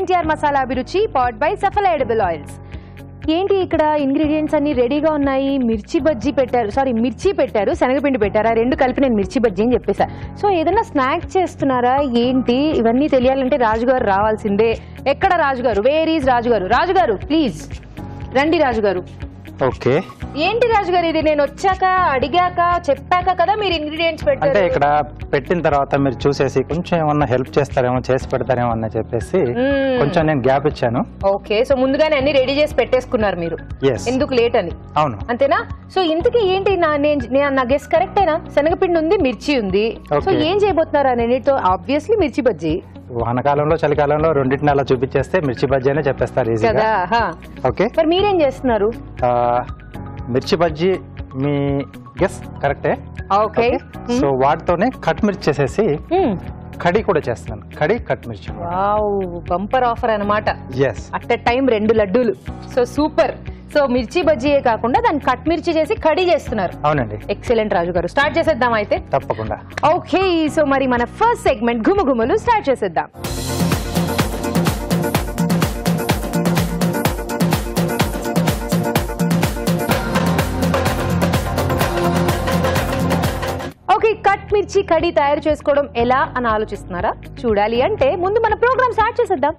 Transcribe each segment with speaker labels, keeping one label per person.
Speaker 1: ఎన్టీఆర్ మసాలా అభిరుచి powered by సఫలా edible oils. ఏంటి ఇక్కడ ఇంగ్రీడియంట్స్ అన్ని రెడీగా ఉన్నాయి. మిర్చి బజ్జీ పెట్టారు, సారీ మిర్చి పెట్టారు, శనగపిండి పెట్టారు. ఆ రెండు కలిపి నేను మిర్చి బజ్జీ అని చెప్పేసా. సో ఏదైనా స్నాక్ చేస్తున్నారా ఏంటి? ఇవన్నీ తెలియాలంటే రాజుగారు రావాల్సిందే. ఎక్కడ రాజుగారు? వేర్ ఈజ్ రాజుగారు? రాజుగారు ప్లీజ్ రండి రాజుగారు.
Speaker 2: ఓకే,
Speaker 1: ఏంటి రాజుగారు ఇది? నేను వచ్చాక అడిగాక చెప్పాక కదా మీరు ఇంగ్రీడియంట్స్ పెట్టారు.
Speaker 2: అంటే ఇక్కడ పెట్టిన తర్వాత మీరు చూసేసి కొంచెం ఏమన్నా హెల్ప్ చేస్తారేమో, చేసి పెడతారేమో అని చెప్పేసి కొంచెం నేను గ్యాప్ ఇచ్చాను.
Speaker 1: ఓకే, సో ముందుగానే అన్ని రెడీ చేసి పెట్టేసుకున్నారు మీరు, ఎందుకు లేట్ అని.
Speaker 2: అవును,
Speaker 1: అంతేనా? సో ఇంతకీ ఏంటి నా గెస్ కరెక్టేనా? శనగపిండి ఉంది, మిర్చి ఉంది. సో ఏం చేయబోతున్నారు అన్నిటితో? ఆబ్వియస్లీ మిర్చి బజ్జీ.
Speaker 2: వానకాలంలో చలికాలంలో రెండింటిని అలా చూపించేస్తే మిర్చి బజ్జీ అనే చెప్పేస్తారు ఈజీగా. ఓకే,
Speaker 1: మరి మీరేం చేస్తున్నారు?
Speaker 2: మిర్చి బజ్జీ మీ గెస్ కరెక్టే.
Speaker 1: ఓకే,
Speaker 2: సో వాటితోనే కట్ మిర్చి చేసేసి కడి కూడా చేస్తున్నాను. కడి కట్ మిర్చి.
Speaker 1: వావ్, బంపర్ ఆఫర్ అన్నమాట.
Speaker 2: ఎస్,
Speaker 1: అట్ ఎ టైం 2 లడ్డూలు. So super. సో మిర్చి బజ్జీయే కాకుండా దాన్ని కట్ మిర్చి చేసి కడి చేస్తున్నారు.
Speaker 2: అవునండి,
Speaker 1: ఎక్సలెంట్ రాజు గారు. స్టార్ట్ చేసేద్దాం అయితే.
Speaker 2: తప్పకుండా.
Speaker 1: ఓకే, సో మరి మన ఫస్ట్ సెగ్మెంట్ ఘుమఘుమలు స్టార్ట్ చేసేద్దాం. ఓకే, కట్ మిర్చి కడి తయారు చేసుకోవడం ఎలా అని ఆలోచిస్తున్నారా? చూడాలి అంటే ముందు మన ప్రోగ్రామ్ స్టార్ట్ చేసేద్దాం.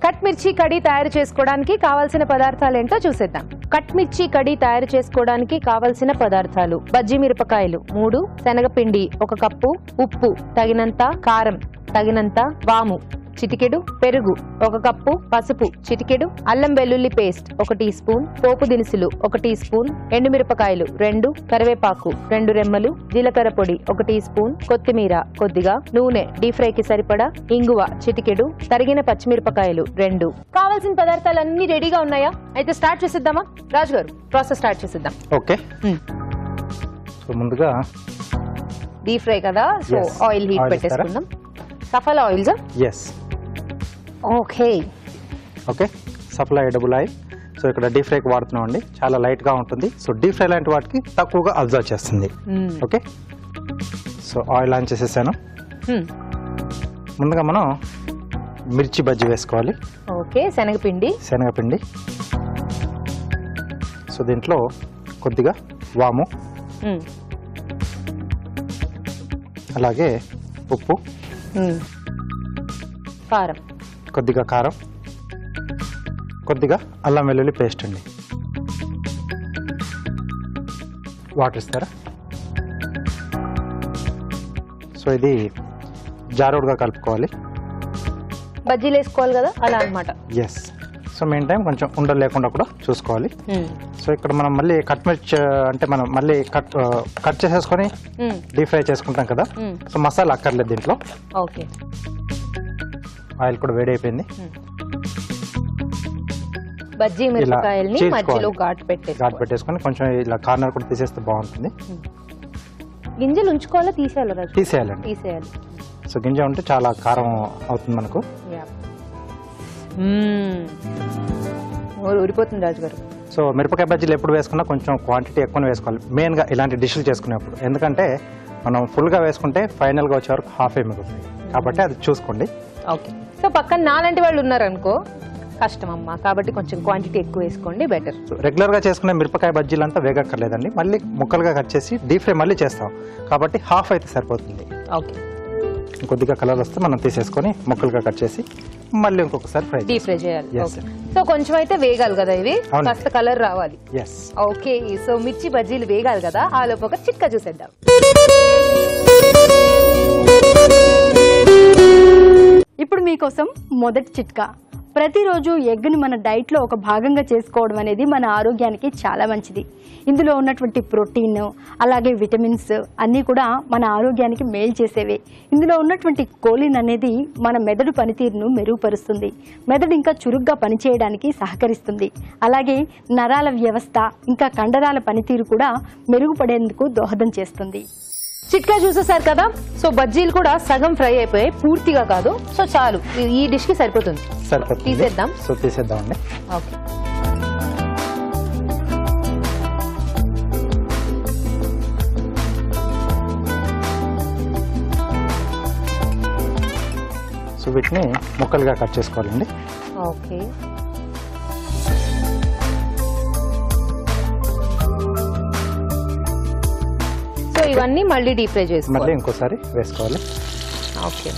Speaker 1: కట్ మిర్చి కడి తయారు చేసుకోవడానికి కావాల్సిన పదార్థాలు ఏంటో చూసేద్దాం. కట్ మిర్చి కడి తయారు చేసుకోవడానికి కావలసిన పదార్థాలు: బజ్జీ మిరపకాయలు 3, శనగపిండి 1 కప్పు, ఉప్పు తగినంత, కారం తగినంత, వాము చిటికెడు, పెరుగు 1 కప్పు, పసుపు చిటికెడు, అల్లం వెల్లుల్లి పేస్ట్ 1 టీ స్పూన్, పోపు దినుసులు 1 టీ స్పూన్, ఎండుమిరపకాయలు 2, కరివేపాకు 2 రెమ్మలు, జీలకర్ర పొడి 1 టీ స్పూన్, కొత్తిమీర కొద్దిగా, నూనె డీప్ ఫ్రైకి సరిపడా, ఇంగువ చిటికెడు, తరిగిన పచ్చిమిరపకాయలు 2. కావాల్సిన పదార్థాలన్నీ రెడీగా ఉన్నాయా? అయితే స్టార్ట్ చేసేద్దామా రాజు గారు? ప్రాసెస్ స్టార్ట్ చేసేద్దాం.
Speaker 2: ఓకే, సో ముందుగా
Speaker 1: డీప్ ఫ్రై కదా, సో ఆయిల్ హీట్ పెట్టేసుకుందాం. సఫలా oils.
Speaker 2: Yes,
Speaker 1: okay
Speaker 2: okay, సఫలా edible oil. So ఇక్కడ డీప్ ఫ్రైకి వాడుతున్నాం అండి. చాలా లైట్ గా ఉంటుంది. సో డీప్ ఫ్రై లాంటి వాటికి తక్కువగా అబ్జర్వ్ చేస్తుంది. ఓకే, సో ఆయిల్ ఆన్ చేసేసాను. ముందుగా మనం మిర్చి బజ్జీ వేసుకోవాలి.
Speaker 1: ఓకే, శనగపిండి.
Speaker 2: సో దీంట్లో కొద్దిగా వాము, అలాగే ఉప్పు,
Speaker 1: కారం,
Speaker 2: కొద్దిగా కారం, కొద్దిగా అల్లం వెల్లుల్లి పేస్ట్ అండి. వాటర్ ఇస్తారా? సో ఇది జారుడుగా కలుపుకోవాలి.
Speaker 1: బజ్జీలు వేసుకోవాలి కదా, అలా అన్నమాట.
Speaker 2: ఎస్, సో మెయిన్ టైం కొంచెం ఉండలు లేకుండా కూడా చూసుకోవాలి. సో ఇక్కడ మనం మళ్ళీ కట్ మిర్చి అంటే మనం మళ్ళీ కట్ చేసేసుకొని డీప్ ఫ్రై చేసుకుంటాం కదా. సో మసాలా అక్కర్లేదు దీంట్లో.
Speaker 1: ఓకే,
Speaker 2: ఆయిల్ కూడా వేడి అయిపోయింది.
Speaker 1: బజ్జీ మిరపకాయల్ని మధ్యలో ఘాటు
Speaker 2: పెట్టేసుకొని కొంచెం ఇలా కార్నర్ కూడా తీసేస్తే బాగుంటుంది.
Speaker 1: గింజలు ఉంచుకోవాలా తీసేయాలి?
Speaker 2: తీసేయాలండి. సో గింజ ఉంటే చాలా కారం అవుతుంది మనకు.
Speaker 1: ఊరిపోతుంది రాజు గారు.
Speaker 2: సో మిరపకాయ బజ్జీలు ఎప్పుడు వేసుకున్నా కొంచెం క్వాంటిటీ ఎక్కువ వేసుకోవాలి, మెయిన్గా ఇలాంటి డిష్లు చేసుకునేప్పుడు. ఎందుకంటే మనం ఫుల్గా వేసుకుంటే ఫైనల్గా వచ్చే వరకు హాఫ్ మిగులుతుంది. కాబట్టి అది చూసుకోండి.
Speaker 1: ఓకే, సో పక్కన నాలాంటి వాళ్ళు ఉన్నారనుకో కష్టం అమ్మా, కాబట్టి కొంచెం క్వాంటిటీ ఎక్కువ వేసుకోండి, బెటర్.
Speaker 2: రెగ్యులర్గా చేసుకునే మిరపకాయ బజ్జీలు అంతా వేగక్కర్లేదండి. మళ్ళీ ముక్కలుగా కట్ చేసి డీప్ ఫ్రై మళ్ళీ చేస్తాం కాబట్టి హాఫ్ అయితే సరిపోతుంది.
Speaker 1: ఓకే,
Speaker 2: కొద్దిగా కలర్ వస్తే మనం తీసేసుకొని ముక్కలుగా కట్ చేసి మళ్ళీ ఇంకొకసారి
Speaker 1: డీప్ ఫ్రై చేయాలి. సో కొంచెం అయితే వేగాలి కదా ఇవి, కాస్త కలర్ రావాలి. ఓకే, సో మిర్చి బజ్జీలు వేగాలి కదా, ఆ లోపు ఒక చిట్కా చూసేద్దాం.
Speaker 3: ఇప్పుడు మీకోసం మొదటి చిట్కా. ప్రతిరోజు ఎగ్ని మన డైట్లో ఒక భాగంగా చేసుకోవడం అనేది మన ఆరోగ్యానికి చాలా మంచిది. ఇందులో ఉన్నటువంటి ప్రోటీన్ అలాగే విటమిన్స్ అన్నీ కూడా మన ఆరోగ్యానికి మేలు చేసేవే. ఇందులో ఉన్నటువంటి కోలిన్ అనేది మన మెదడు పనితీరును మెరుగుపరుస్తుంది, మెదడు ఇంకా చురుగ్గా పనిచేయడానికి సహకరిస్తుంది. అలాగే నరాల వ్యవస్థ ఇంకా కండరాల పనితీరు కూడా మెరుగుపడేందుకు దోహదం చేస్తుంది.
Speaker 1: చిట్కా చూసేసారు కదా. సో బజ్జీలు కూడా సగం ఫ్రై అయిపోయాయి, పూర్తిగా కాదు. సో చాలు, ఈ డిష్ కి సరిపోతుంది. తీసేద్దాం.
Speaker 2: సో తీసేద్దామండి.
Speaker 1: ఓకే,
Speaker 2: సో వీటిని ముక్కలుగా కట్ చేసుకోవాలండి.
Speaker 1: ఓకే. సో ఇవన్నీ మళ్ళీ డీప్ ఫ్రై చేసుకోవాలి.
Speaker 2: మళ్ళీ ఇంకోసారి వేసుకోవాలి.
Speaker 1: ఓకే.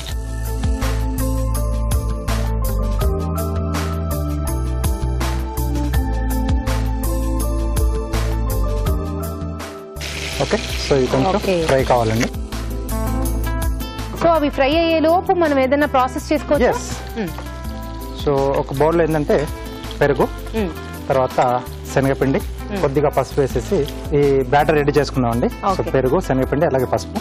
Speaker 2: ఓకే. సో ఇది కొంచెం ఫ్రై కావాలండి.
Speaker 1: సో అవి ఫ్రై అయ్యే లోపు మనం ఏదైనా ప్రాసెస్ చేసుకోవచ్చు.
Speaker 2: సో ఒక బౌల్లో ఏంటంటే పెరుగు, తర్వాత శనగపిండి, కొద్దిగా పసుపు వేసేసి ఈ బ్యాటర్ రెడీ చేసుకున్నామండి. సో పెరుగు, శనగపిండి, అలాగే పసుపు.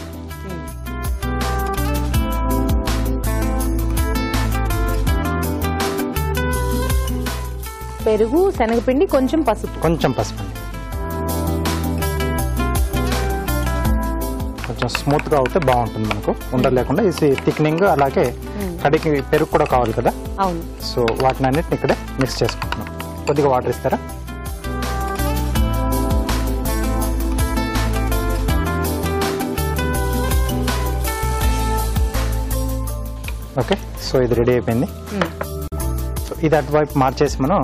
Speaker 1: పెరుగు, శనగపిండి, కొంచెం పసుపు
Speaker 2: అండి. కొంచెం స్మూత్ గా అవుతే బాగుంటుంది మనకు, ఉండలు లేకుండా. ఇది థిక్నింగ్, అలాగే కడికి పెరుగు కూడా కావాలి కదా.
Speaker 1: అవును.
Speaker 2: సో వాటిని అన్నిటిని ఇక్కడే మిక్స్ చేసుకుంటున్నాం. కొద్దిగా వాటర్ ఇస్తారా? ఓకే. సో ఇది రెడీ అయిపోయింది. సో ఇది అటువైపు మార్చేసి మనం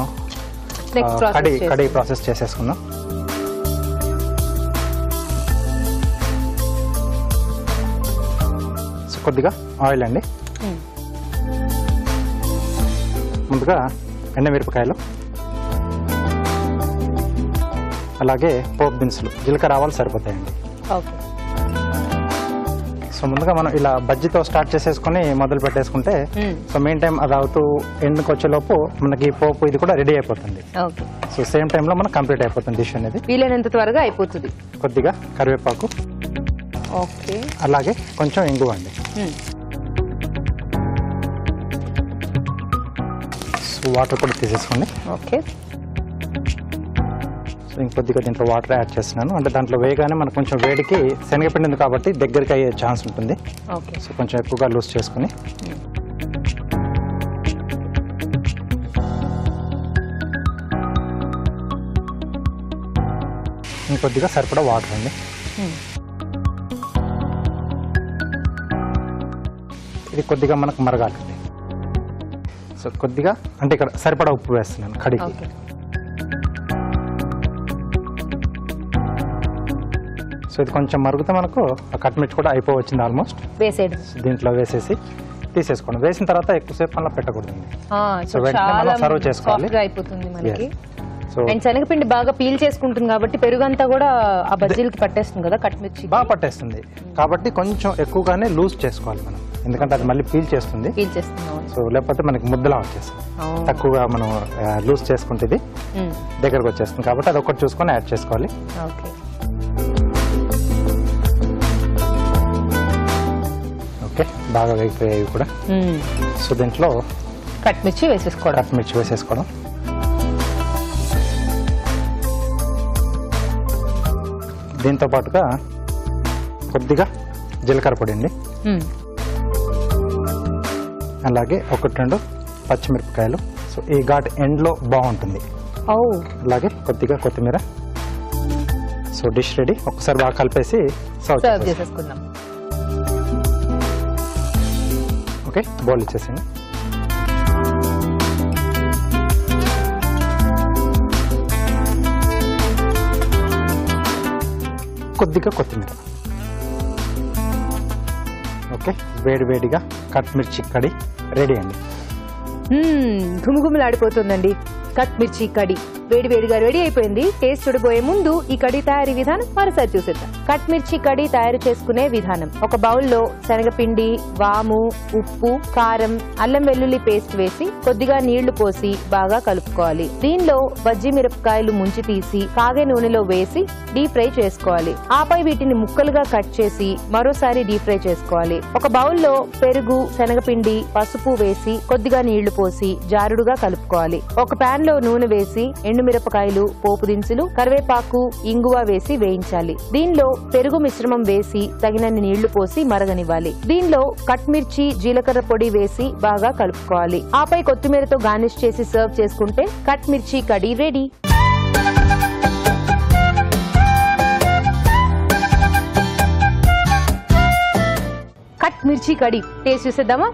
Speaker 2: కడి ప్రాసెస్ చేసేసుకుందాం. సో కొద్దిగా ఆయిల్ అండి. ముందుగా ఎండమిరపకాయలు, అలాగే పోపు దినుసులు, జీలకర్ర, ఆవాలు సరిపోతాయండి.
Speaker 1: ఓకే.
Speaker 2: సో ముందుగా మనం ఇలా బజ్జీతో స్టార్ట్ చేసేసుకుని మొదలు పెట్టేసుకుంటే సో మెయిన్ టైం అది అవుతూ ఎండ్కి వచ్చేలోపు మనకి పోపు ఇది కూడా రెడీ అయిపోతుంది.
Speaker 1: ఓకే.
Speaker 2: సో సేమ్ టైంలో మనకు కంప్లీట్ అయిపోతుంది డిష్ అనేది.
Speaker 1: వీలైనంత త్వరగా అయిపోతుంది.
Speaker 2: కొద్దిగా కరివేపాకు,
Speaker 1: ఓకే,
Speaker 2: అలాగే కొంచెం ఇంగువ అండి. సో వాటర్ కూడా తీసేసుకోండి.
Speaker 1: ఓకే.
Speaker 2: సో ఇంకొద్దిగా దీంట్లో వాటర్ యాడ్ చేస్తున్నాను. అంటే దాంట్లో వేయగానే మనకు కొంచెం వేడికి శనగపిండి ఉంది కాబట్టి దగ్గరికి అయ్యే ఛాన్స్ ఉంటుంది.
Speaker 1: ఓకే.
Speaker 2: సో కొంచెం ఎక్కువగా లూజ్ చేసుకుని ఇంకొద్దిగా సరిపడా వాటర్ అండి. ఇది కొద్దిగా మనకు మరగాలండి. సో కొద్దిగా అంటే ఇక్కడ సరిపడా ఉప్పు వేస్తున్నాను కడిగి. సో ఇది కొంచెం మరుగుతే మనకు కట్ మిర్చి కూడా అయిపోవచ్చింది ఆల్మోస్ట్. దీంట్లో వేసేసి తీసేసుకోండి. వేసిన తర్వాత ఎక్కువసేపు అలా పెట్టకూడదండి. సో వెంటనే మనం సర్వ్ చేసుకోవాలి.
Speaker 1: అయిపోతుంది మనకి. అండ్ శనగపిండి బాగా పీల్ చేసుకుంటుంది కాబట్టి పెరుగంతా కూడా ఆ బజ్జీలకి పట్టేస్తుంది కదా, కట్ మిర్చి
Speaker 2: బాగా పట్టేస్తుంది. కాబట్టి కొంచెం ఎక్కువగానే లూజ్ చేసుకోవాలి మనం, ఎందుకంటే అది మళ్ళీ పీల్ చేస్తుంది. సో లేకపోతే మనకి ముద్దలా వచ్చేస్తుంది. తక్కువగా మనం లూజ్ చేసుకుంటే ఇది దగ్గరకు వచ్చేస్తుంది. కాబట్టి అది ఒకటి చూసుకొని యాడ్ చేసుకోవాలి. ఓకే, బాగా వేగిపోయాయి కూడా. సో దీంట్లో
Speaker 1: కట్ మిర్చి వేసేసుకోవడం.
Speaker 2: దీంతో పాటుగా కొద్దిగా జీలకర్ర పొడి అండి, అలాగే 1-2 పచ్చిమిరపకాయలు. సో ఈ ఘాట్ ఎండ్లో బాగుంటుంది. అలాగే కొద్దిగా కొత్తిమీర. So dish ready. ఒకసారి బాగా కలిపేసి సర్వ్ చేసేసుకుందాం. ఓకే, బౌల్ ఇచ్చేసింది. కొద్దిగా కొత్తిమీర. ఓకే, వేడివేడిగా కట్ మిర్చి కడి రెడీ అండి.
Speaker 1: ఘుమఘుమలాడిపోతుందండి. కట్ మిర్చి కడి వేడివేడిగా రెడీ అయిపోయింది. టేస్ట్ చూడబోయే ముందు ఈ కడి తయారీ విధానం మరోసారి చూసేద్దాం. కట్ మిర్చి కడి తయారు చేసుకునే విధానం: ఒక బౌల్లో శనగపిండి, వాము, ఉప్పు, కారం, అల్లం వెల్లుల్లి పేస్ట్ వేసి కొద్దిగా నీళ్లు పోసి బాగా కలుపుకోవాలి. దీనిలో బజ్జీ మిరపకాయలు ముంచి తీసి కాగే నూనెలో వేసి డీప్ ఫ్రై చేసుకోవాలి. ఆపై వీటిని ముక్కలుగా కట్ చేసి మరోసారి డీప్ ఫ్రై చేసుకోవాలి. ఒక బౌల్లో పెరుగు, శనగపిండి, పసుపు వేసి కొద్దిగా నీళ్లు పోసి జారుడుగా కలుపుకోవాలి. ఒక పాన్ లో నూనె వేసి ఎండుమిరపకాయలు, పోపు దినుసులు, కరివేపాకు, ఇంగువ వేసి వేయించాలి. దీనిలో పెరుగు మిశ్రమం వేసి తగినన్ని నీళ్లు పోసి మరగనివ్వాలి. దీనిలో కట్ మిర్చి, జీలకర్ర పొడి వేసి బాగా కలుపుకోవాలి. ఆపై కొత్తిమీరతో గార్నిష్ చేసి సర్వ్ చేసుకుంటే కట్ మిర్చి కడి రెడీ. కట్ మిర్చి కడి టేస్ట్ చూసేద్దామా?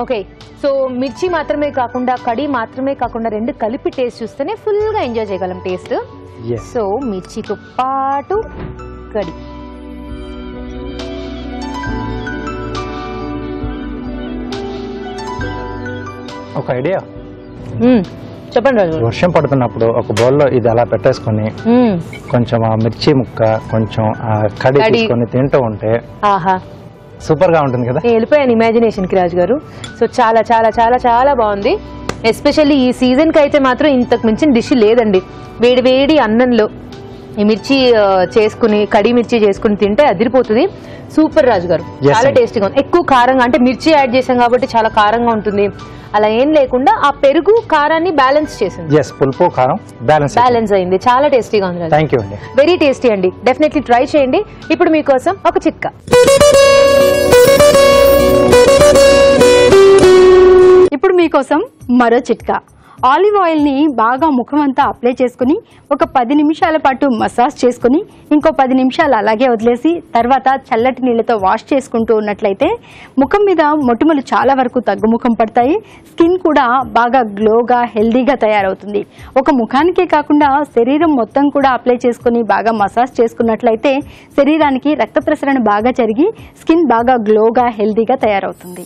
Speaker 1: ఓకే, సో మిర్చి మాత్రమే కాకుండా కడి మాత్రమే కాకుండా రెండు కలిపి టేస్ట్ చూస్తేనే ఫుల్ గా ఎంజాయ్ చేయగలం టేస్ట్. సో మిర్చితో పాటు కడి.
Speaker 2: ఒక ఐడియా
Speaker 1: చెప్పండి రాజు.
Speaker 2: వర్షం పడుతున్నప్పుడు ఒక బౌల్లో ఇది అలా పెట్టేసుకొని కొంచెం ఆ మిర్చి ముక్క కొంచెం ఆ కడి తీసుకొని తింటూ ఉంటే
Speaker 1: ఆహా
Speaker 2: సూపర్ గా ఉంటుంది కదా.
Speaker 1: వెళ్ళిపోయాను ఇమాజినేషన్ కి రాజు గారు. సో చాలా చాలా చాలా చాలా బాగుంది. ఎస్పెషల్లీ ఈ సీజన్ కి అయితే మాత్రం ఇంతకు మించిన డిష్ లేదండి. వేడి వేడి అన్నంలో ఈ మిర్చి చేసుకుని కడి మిర్చి చేసుకుని తింటే అదిరిపోతుంది. సూపర్ రాజు గారు, చాలా టేస్టీగా ఉంది. ఎక్కువ కారంగా అంటే మిర్చి యాడ్ చేసాం కాబట్టి చాలా కారంగా ఉంటుంది. అలా ఏం లేకుండా ఆ పెరుగు కారాన్ని బ్యాలెన్స్ చేసింది.
Speaker 2: పులుపు కారం
Speaker 1: బ్యాలెన్స్ అయింది. చాలా టేస్టీగా ఉంది.
Speaker 2: థ్యాంక్ యూ అండి.
Speaker 1: వెరీ టేస్టీ అండి. డెఫినెట్లీ ట్రై చేయండి. ఇప్పుడు మీకోసం ఒక చిట్కా.
Speaker 3: ఇప్పుడు మీకోసం మరో చిట్కా. ఆలివ్ ఆయిల్ని బాగా ముఖం అంతా అప్లై చేసుకుని ఒక 10 నిమిషాల పాటు మసాజ్ చేసుకుని ఇంకో 10 నిమిషాలు అలాగే వదిలేసి తర్వాత చల్లటి నీళ్ళతో వాష్ చేసుకుంటూ ఉన్నట్లయితే ముఖం మీద మొటిమలు చాలా వరకు తగ్గుముఖం పడతాయి. స్కిన్ కూడా బాగా గ్లోగా హెల్దీగా తయారవుతుంది. ఒక ముఖానికే కాకుండా శరీరం మొత్తం కూడా అప్లై చేసుకుని బాగా మసాజ్ చేసుకున్నట్లయితే శరీరానికి రక్త ప్రసరణ బాగా జరిగి స్కిన్ బాగా గ్లోగా హెల్దీగా తయారవుతుంది.